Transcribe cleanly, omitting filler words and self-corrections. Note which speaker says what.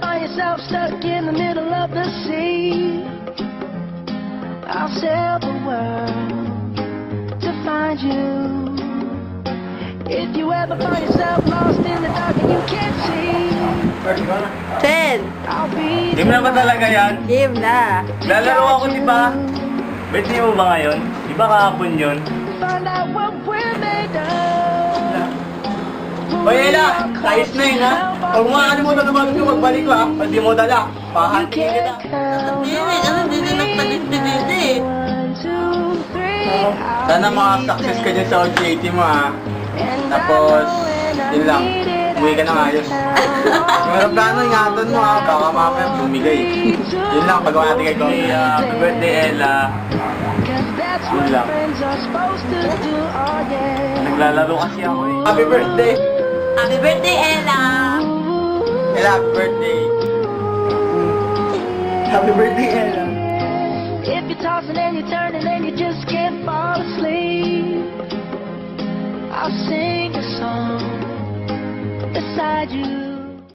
Speaker 1: find yourself stuck in the middle of the sea, I'll sail the world to find you. If you ever find yourself lost in the dark and you can't see,
Speaker 2: 10.
Speaker 1: I'll be
Speaker 3: Game na ba talaga yan?
Speaker 2: Game na.
Speaker 3: Lalaro ako, di ba? Birthday mo ba ngayon? Di ba kahapon yun?
Speaker 1: find out what we're made of.
Speaker 3: Oy, Ella! Ayos na yun, ha? Huwag mo makalimutan na bago ko magbalik ko, ha? Pag di mo dala, pahantingin kita.
Speaker 2: Hindi, kasi hindi na nagpalit-pilit eh.
Speaker 3: Sana maka-success ka dyan sa OJT mo, ha? Tapos, yun lang. Umuwi ka ng ayos. Yung aeroplano, ingatan mo, ha? Baka mamaya bumigay. Yun lang, pagawa natin kay Kobe. Happy birthday, Ella. Yun lang. Naglalaro kasi ako, eh. Happy birthday!
Speaker 2: Happy birthday, Ella!
Speaker 3: Ella, happy birthday! Happy birthday, Ella!
Speaker 1: If you're tossing and you're turning and you just can't fall asleep, I'll sing a song beside you.